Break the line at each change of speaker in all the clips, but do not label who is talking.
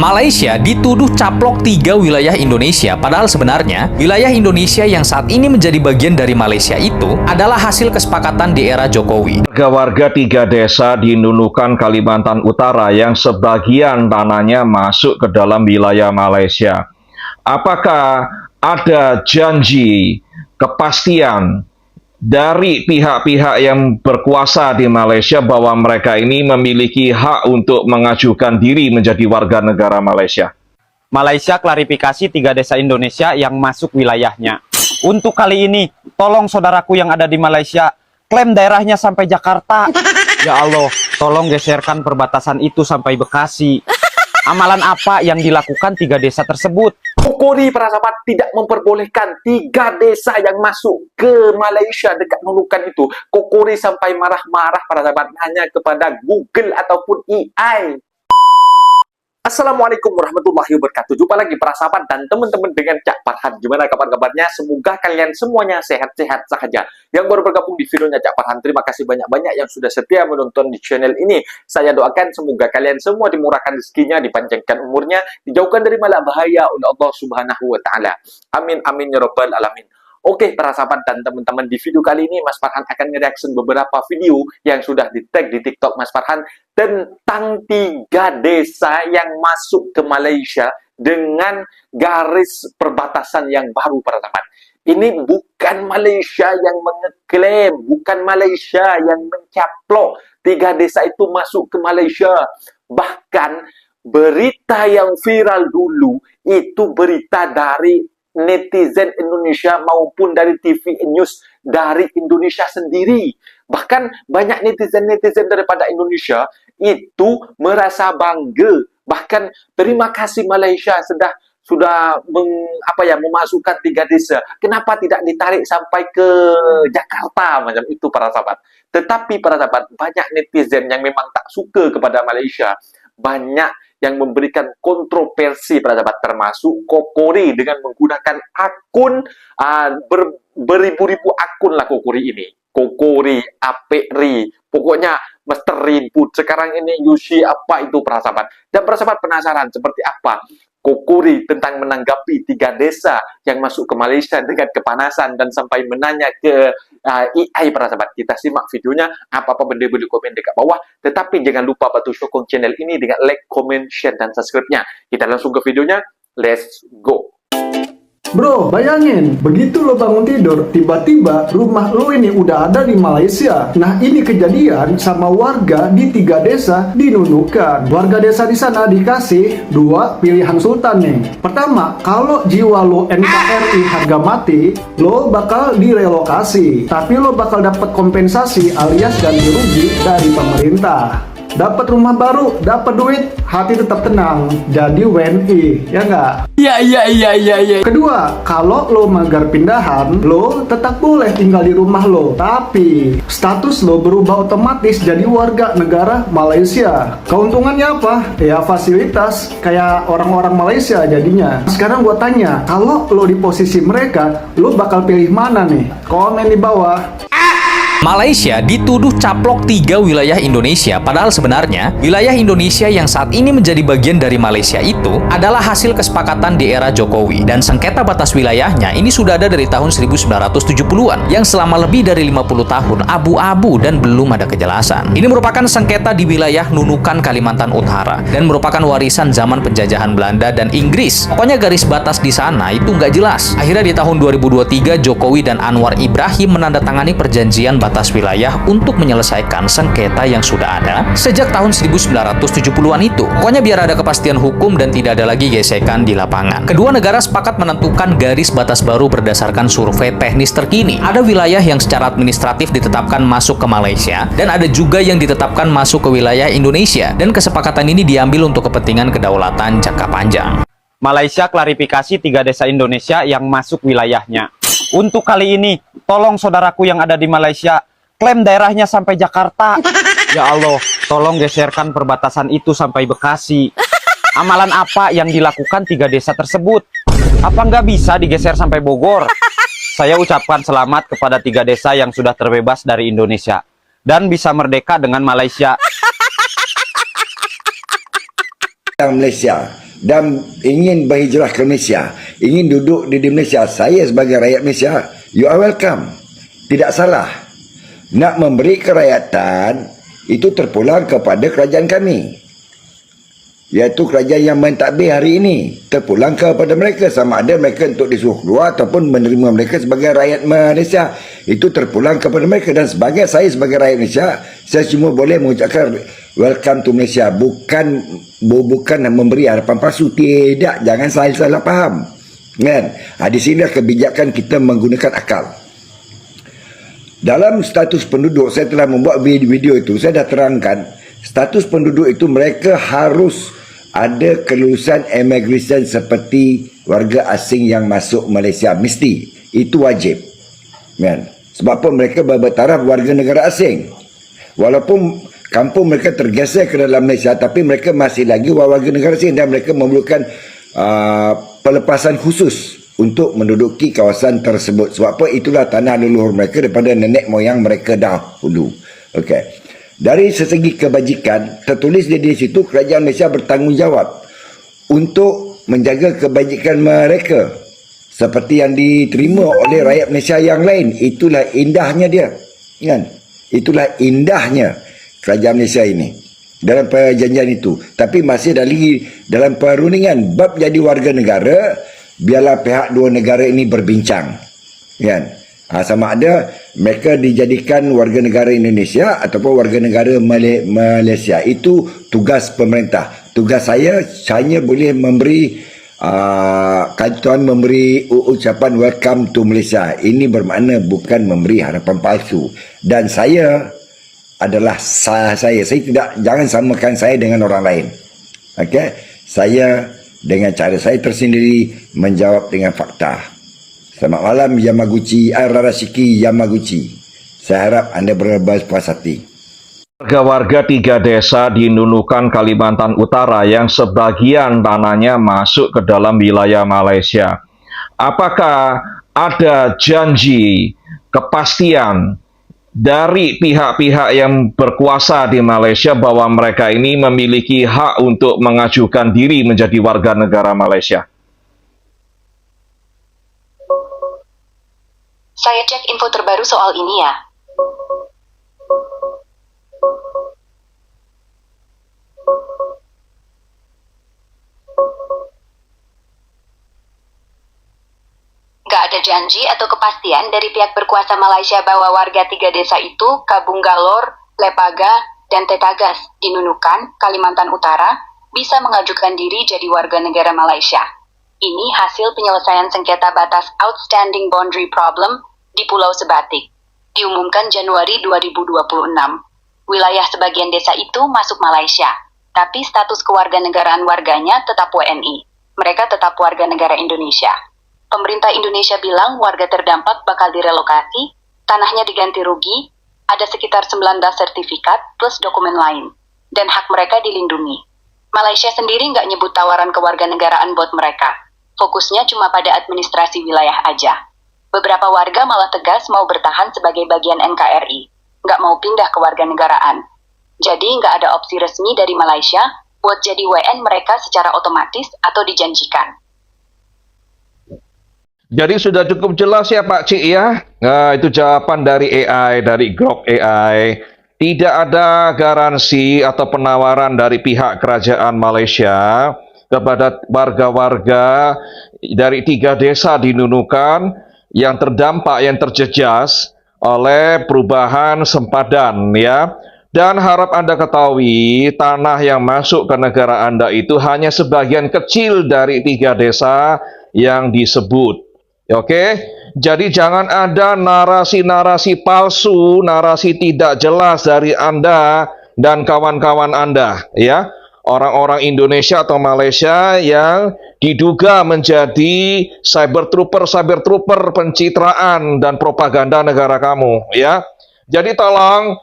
Malaysia dituduh caplok 3 wilayah Indonesia, padahal sebenarnya wilayah Indonesia yang saat ini menjadi bagian dari Malaysia itu adalah hasil kesepakatan di era Jokowi.
Warga 3 desa di Nunukan, Kalimantan Utara yang sebagian tanahnya masuk ke dalam wilayah Malaysia. Apakah ada janji, kepastian dari pihak-pihak yang berkuasa di Malaysia bahwa mereka ini memiliki hak untuk mengajukan diri menjadi warga negara Malaysia?
Malaysia klarifikasi 3 desa Indonesia yang masuk wilayahnya. Untuk kali ini, tolong saudaraku yang ada di Malaysia, klaim daerahnya sampai Jakarta. Ya Allah, tolong geserkan perbatasan itu sampai Bekasi. Amalan apa yang dilakukan 3 desa tersebut?
Kokori para sahabat tidak memperbolehkan 3 desa yang masuk ke Malaysia dekat Nunukan itu. Kokori sampai marah-marah para sahabat hanya kepada Google ataupun AI. Assalamualaikum warahmatullahi wabarakatuh. Jumpa lagi para sahabat dan teman-teman dengan Cak Farhan. Gimana kabar-kabarnya? Semoga kalian semuanya sehat-sehat saja. Yang baru bergabung di videonya Cak Farhan, terima kasih banyak-banyak yang sudah setia menonton di channel ini. Saya doakan semoga kalian semua dimurahkan rezekinya, dipanjangkan umurnya, dijauhkan dari malak bahaya oleh Allah Subhanahu wa taala. Amin amin ya rabbal alamin. Oke para sahabat dan teman-teman, di video kali ini Mas Farhan akan nge-reaction beberapa video yang sudah di-tag di TikTok Mas Farhan tentang 3 desa yang masuk ke Malaysia dengan garis perbatasan yang baru para sahabat. Ini bukan Malaysia yang mengeklaim, bukan Malaysia yang mencaplok 3 desa itu masuk ke Malaysia. Bahkan berita yang viral dulu itu berita dari netizen Indonesia maupun dari TV News dari Indonesia sendiri. Bahkan banyak netizen-netizen daripada Indonesia itu merasa bangga. Bahkan terima kasih Malaysia sudah memasukkan 3 desa. Kenapa tidak ditarik sampai ke Jakarta macam itu para sahabat? Tetapi para sahabat, banyak netizen yang memang tak suka kepada Malaysia. Banyak yang memberikan kontroversi para sahabat, termasuk Kokori dengan menggunakan akun beribu-ribu akun lah Kokori ini. Kokori, Aperi, pokoknya Mr. Ribut. Sekarang ini Yushi apa itu para sahabat. Dan para sahabat penasaran seperti apa Kokori tentang menanggapi 3 desa yang masuk ke Malaysia dengan kepanasan dan sampai menanya ke AI para sahabat. Kita simak videonya, apa-apa benda boleh komen dekat bawah, tetapi jangan lupa bantu sokong channel ini dengan like, comment, share, dan subscribe-nya. Kita langsung ke videonya, let's go.
Bro, bayangin, begitu lo bangun tidur, tiba-tiba rumah lo ini udah ada di Malaysia. Nah, ini kejadian sama warga di 3 desa di Nunukan. Warga desa di sana dikasih 2 pilihan sultan nih. Pertama, kalau jiwa lo NKRI harga mati, lo bakal direlokasi. Tapi lo bakal dapat kompensasi alias ganti rugi dari pemerintah. Dapat rumah baru, dapat duit, hati tetap tenang. Jadi WNI, ya nggak? Iya. Kedua, kalau lo magar pindahan, lo tetap boleh tinggal di rumah lo. Tapi, status lo berubah otomatis jadi warga negara Malaysia. Keuntungannya apa? Ya fasilitas, kayak orang-orang Malaysia jadinya. Sekarang gua tanya, kalau lo di posisi mereka, lo bakal pilih mana nih? Komen di bawah.
Malaysia dituduh caplok 3 wilayah Indonesia, padahal sebenarnya wilayah Indonesia yang saat ini menjadi bagian dari Malaysia itu adalah hasil kesepakatan di era Jokowi. Dan sengketa batas wilayahnya ini sudah ada dari tahun 1970-an yang selama lebih dari 50 tahun abu-abu dan belum ada kejelasan. Ini merupakan sengketa di wilayah Nunukan, Kalimantan Utara dan merupakan warisan zaman penjajahan Belanda dan Inggris. Pokoknya garis batas di sana itu nggak jelas. Akhirnya di tahun 2023 Jokowi dan Anwar Ibrahim menandatangani perjanjian batas wilayah untuk menyelesaikan sengketa yang sudah ada sejak tahun 1970-an itu. Pokoknya biar ada kepastian hukum dan tidak ada lagi gesekan di lapangan. Kedua negara sepakat menentukan garis batas baru berdasarkan survei teknis terkini. Ada wilayah yang secara administratif ditetapkan masuk ke Malaysia dan ada juga yang ditetapkan masuk ke wilayah Indonesia, dan kesepakatan ini diambil untuk kepentingan kedaulatan jangka panjang.
Malaysia klarifikasi 3 desa Indonesia yang masuk wilayahnya. Untuk kali ini, tolong saudaraku yang ada di Malaysia, klaim daerahnya sampai Jakarta. Ya Allah, tolong geserkan perbatasan itu sampai Bekasi. Amalan apa yang dilakukan 3 desa tersebut? Apa nggak bisa digeser sampai Bogor? Saya ucapkan selamat kepada 3 desa yang sudah terbebas dari Indonesia dan bisa merdeka dengan Malaysia.
Malaysia dan ingin berhijrah ke Malaysia, ingin duduk di Malaysia, saya sebagai rakyat Malaysia, you are welcome. Tidak salah. Nak memberi kerakyatan itu terpulang kepada kerajaan kami, iaitu kerajaan yang mentadbir hari ini, terpulang kepada mereka, sama ada mereka untuk disuruh keluar ataupun menerima mereka sebagai rakyat Malaysia, itu terpulang kepada mereka. Dan sebagai saya sebagai rakyat Malaysia, saya cuma boleh mengucapkan welcome to Malaysia, bukan memberi harapan palsu. Tidak, jangan salah faham kan. Di sini kebijakan kita menggunakan akal. Dalam status penduduk, saya telah membuat video itu, saya dah terangkan status penduduk itu mereka harus ada kelulusan immigration seperti warga asing yang masuk Malaysia, mesti itu wajib kan? Sebab apa? Mereka bertaraf warga negara asing, walaupun kampung mereka tergeser ke dalam Malaysia, tapi mereka masih lagi warga negara asing dan mereka memerlukan pelepasan khusus untuk menduduki kawasan tersebut. Sebab apa? Itulah tanah leluhur mereka daripada nenek moyang mereka dahulu. Okey. Dari segi kebajikan, tertulis di situ kerajaan Malaysia bertanggungjawab untuk menjaga kebajikan mereka seperti yang diterima oleh rakyat Malaysia yang lain. Itulah indahnya dia, kan? Itulah indahnya kerajaan Malaysia ini dalam perjanjian itu. Tapi masih dalam perundingan bab jadi warga negara, biarlah pihak dua negara ini berbincang, kan? Sama ada mereka dijadikan warga negara Indonesia ataupun warga negara Malaysia. Itu tugas pemerintah. Tugas saya hanya boleh memberi memberi ucapan welcome to Malaysia. Ini bermakna bukan memberi harapan palsu. Dan saya adalah saya tidak, jangan samakan saya dengan orang lain. Okey, saya dengan cara saya tersendiri menjawab dengan fakta. Selamat malam Yamaguchi, Ararashiki Yamaguchi. Saya harap anda berpuas hati.
Warga-warga 3 desa di Nunukan, Kalimantan Utara yang sebagian tanahnya masuk ke dalam wilayah Malaysia. Apakah ada janji, kepastian dari pihak-pihak yang berkuasa di Malaysia bahwa mereka ini memiliki hak untuk mengajukan diri menjadi warga negara Malaysia?
Saya cek info terbaru soal ini ya. Gak ada janji atau kepastian dari pihak berkuasa Malaysia bahwa warga 3 desa itu, Kabung Galor, Lepaga, dan Tetagas di Nunukan, Kalimantan Utara, bisa mengajukan diri jadi warga negara Malaysia. Ini hasil penyelesaian sengketa batas Outstanding Boundary Problem di Pulau Sebatik. Diumumkan Januari 2026. Wilayah sebagian desa itu masuk Malaysia, tapi status kewarganegaraan warganya tetap WNI. Mereka tetap warga negara Indonesia. Pemerintah Indonesia bilang warga terdampak bakal direlokasi, tanahnya diganti rugi, ada sekitar 19 sertifikat plus dokumen lain, dan hak mereka dilindungi. Malaysia sendiri nggak nyebut tawaran kewarganegaraan buat mereka. Fokusnya cuma pada administrasi wilayah aja. Beberapa warga malah tegas mau bertahan sebagai bagian NKRI, nggak mau pindah ke warganegaraan. Jadi nggak ada opsi resmi dari Malaysia buat jadi WN mereka secara otomatis atau dijanjikan.
Jadi sudah cukup jelas ya Pak Cik ya. Nah, itu jawaban dari AI, dari Grok AI. Tidak ada garansi atau penawaran dari pihak kerajaan Malaysia kepada warga-warga dari 3 desa di Nunukan yang terdampak, yang terjejas oleh perubahan sempadan ya. Dan harap Anda ketahui, tanah yang masuk ke negara Anda itu hanya sebagian kecil dari 3 desa yang disebut. Oke, jadi jangan ada narasi-narasi palsu, narasi tidak jelas dari Anda dan kawan-kawan Anda, ya. Orang-orang Indonesia atau Malaysia yang diduga menjadi cyber trooper pencitraan dan propaganda negara kamu, ya. Jadi tolong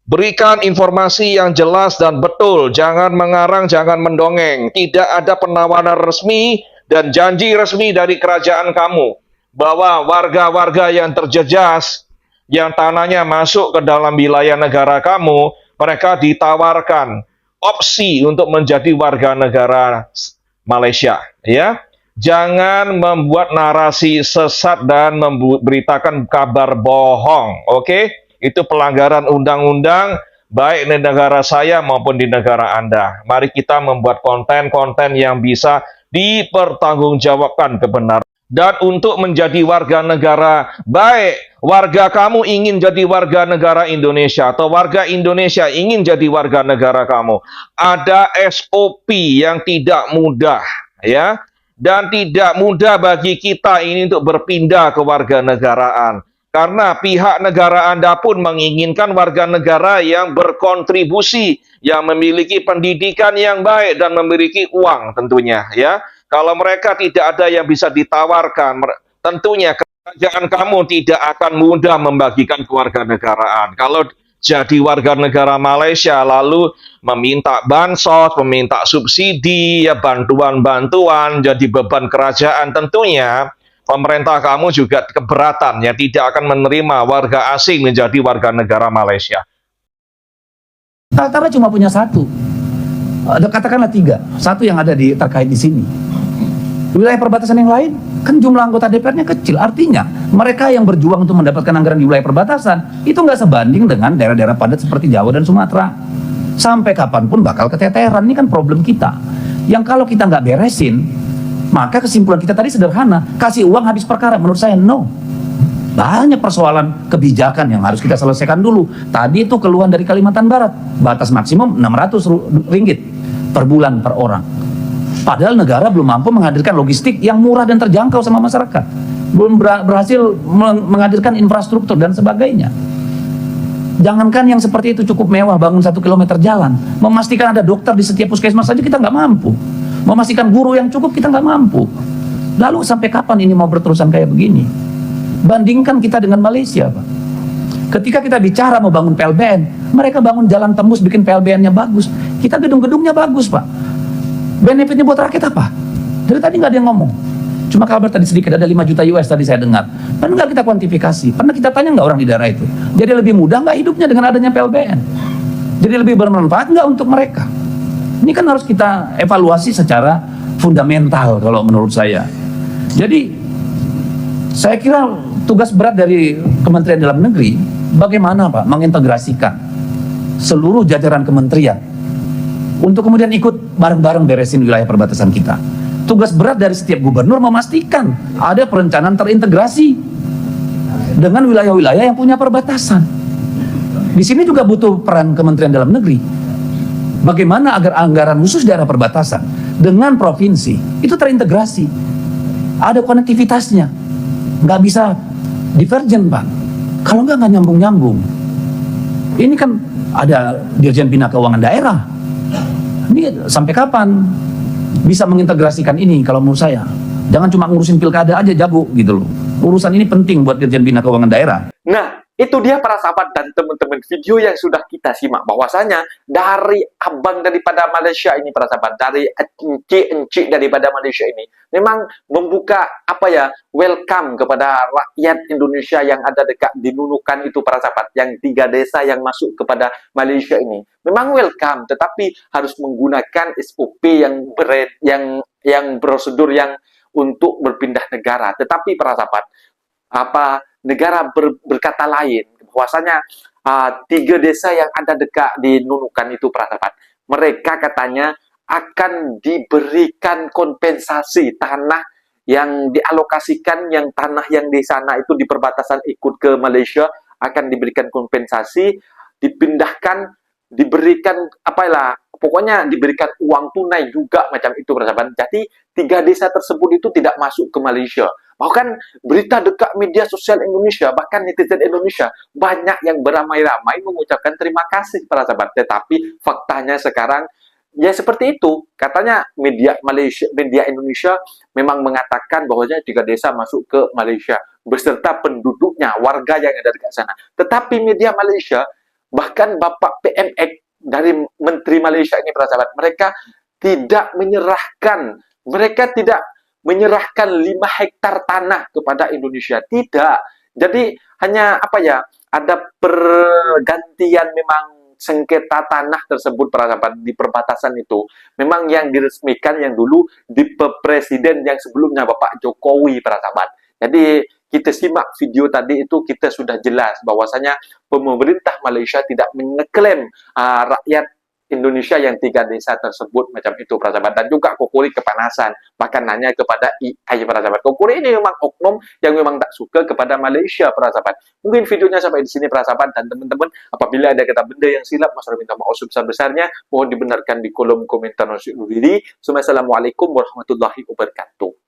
berikan informasi yang jelas dan betul, jangan mengarang, jangan mendongeng. Tidak ada penawaran resmi dan janji resmi dari kerajaan kamu bahwa warga-warga yang terjejas, yang tanahnya masuk ke dalam wilayah negara kamu, mereka ditawarkan opsi untuk menjadi warga negara Malaysia, ya. Jangan membuat narasi sesat dan memberitakan kabar bohong, oke? Itu pelanggaran undang-undang baik di negara saya maupun di negara Anda. Mari kita membuat konten-konten yang bisa dipertanggungjawabkan kebenaran. Dan untuk menjadi warga negara baik, warga kamu ingin jadi warga negara Indonesia atau warga Indonesia ingin jadi warga negara kamu, ada SOP yang tidak mudah, ya. Dan tidak mudah bagi kita ini untuk berpindah ke warga negaraan. Karena pihak negara Anda pun menginginkan warga negara yang berkontribusi, yang memiliki pendidikan yang baik dan memiliki uang tentunya, ya. Kalau mereka tidak ada yang bisa ditawarkan, tentunya kerajaan kamu tidak akan mudah membagikan kewarganegaraan. Kalau jadi warga negara Malaysia lalu meminta bansos, meminta subsidi, ya bantuan-bantuan, jadi beban kerajaan, tentunya pemerintah kamu juga keberatan, ya tidak akan menerima warga asing menjadi warga negara Malaysia.
Kaltara cuma punya satu, katakanlah tiga, satu yang ada terkait di sini. Wilayah perbatasan yang lain, kan jumlah anggota DPR-nya kecil. Artinya, mereka yang berjuang untuk mendapatkan anggaran di wilayah perbatasan, itu nggak sebanding dengan daerah-daerah padat seperti Jawa dan Sumatera. Sampai kapanpun bakal keteteran, ini kan problem kita. Yang kalau kita nggak beresin, maka kesimpulan kita tadi sederhana, kasih uang habis perkara, menurut saya no. Banyak persoalan kebijakan yang harus kita selesaikan dulu. Tadi itu keluhan dari Kalimantan Barat, batas maksimum Rp600 per bulan per orang. Padahal negara belum mampu menghadirkan logistik yang murah dan terjangkau sama masyarakat. Belum berhasil menghadirkan infrastruktur dan sebagainya. Jangankan yang seperti itu cukup mewah, bangun 1 kilometer jalan. Memastikan ada dokter di setiap puskesmas saja kita nggak mampu. Memastikan guru yang cukup kita nggak mampu. Lalu sampai kapan ini mau berterusan kayak begini? Bandingkan kita dengan Malaysia, Pak. Ketika kita bicara mau bangun PLBN, mereka bangun jalan tembus, bikin PLBN-nya bagus. Kita gedung-gedungnya bagus, Pak. Benefitnya buat rakyat apa? Dari tadi nggak ada yang ngomong. Cuma kabar tadi sedikit, ada 5 juta US tadi saya dengar. Pernah nggak kita kuantifikasi? Pernah kita tanya nggak orang di daerah itu? Jadi lebih mudah nggak hidupnya dengan adanya PLBN? Jadi lebih bermanfaat nggak untuk mereka? Ini kan harus kita evaluasi secara fundamental kalau menurut saya. Jadi saya kira tugas berat dari Kementerian Dalam Negeri bagaimana Pak mengintegrasikan seluruh jajaran kementerian untuk kemudian ikut bareng-bareng beresin wilayah perbatasan kita. Tugas berat dari setiap gubernur memastikan ada perencanaan terintegrasi dengan wilayah-wilayah yang punya perbatasan. Di sini juga butuh peran Kementerian Dalam Negeri. Bagaimana agar anggaran khusus daerah perbatasan dengan provinsi itu terintegrasi, ada konektivitasnya, nggak bisa divergen Pak. Kalau nggak nyambung-nyambung. Ini kan ada Dirjen Bina Keuangan Daerah. Ini sampai kapan bisa mengintegrasikan ini kalau menurut saya? Jangan cuma ngurusin pilkada aja jago gitu loh. Urusan ini penting buat Dirjen Bina Keuangan Daerah.
Nah, itu dia para sahabat dan teman-teman video yang sudah kita simak, bahwasanya dari abang daripada Malaysia ini para sahabat, dari encik daripada Malaysia ini memang membuka welcome kepada rakyat Indonesia yang ada dekat di Nunukan itu para sahabat, yang 3 desa yang masuk kepada Malaysia ini memang welcome, tetapi harus menggunakan SOP yang prosedur yang untuk berpindah negara. Tetapi para sahabat, negara berkata lain, bahwasanya 3 desa yang ada dekat di Nunukan itu para sahabat, mereka katanya akan diberikan kompensasi tanah yang dialokasikan, yang tanah yang di sana itu di perbatasan ikut ke Malaysia akan diberikan kompensasi, dipindahkan, diberikan pokoknya diberikan uang tunai juga macam itu para sahabat. Jadi 3 desa tersebut itu tidak masuk ke Malaysia. Bahkan berita dekat media sosial Indonesia, bahkan netizen Indonesia banyak yang beramai-ramai mengucapkan terima kasih para sahabat. Tetapi faktanya sekarang ya seperti itu. Katanya media Indonesia memang mengatakan bahwasanya 3 desa masuk ke Malaysia beserta penduduknya, warga yang ada dekat sana. Tetapi media Malaysia, bahkan Bapak PMX dari Menteri Malaysia ini para sahabat, mereka tidak menyerahkan 5 hektar tanah kepada Indonesia. Tidak. Jadi hanya ada pergantian memang sengketa tanah tersebut para sahabat di perbatasan itu memang yang diresmikan yang dulu di presiden yang sebelumnya Bapak Jokowi para sahabat. Jadi kita simak video tadi itu kita sudah jelas bahwasanya pemerintah Malaysia tidak mengeklaim rakyat Indonesia yang 3 desa tersebut macam itu para sahabat, dan juga Kokuri kepanasan bahkan nanya kepada EI para sahabat. Kokuri ini memang oknum yang memang tak suka kepada Malaysia para sahabat. Mungkin videonya sampai di sini para sahabat, dan teman-teman apabila ada kata benda yang silap Mas minta maaf sebesar-besarnya, mohon dibenarkan di kolom komentar. Assalamualaikum warahmatullahi wabarakatuh.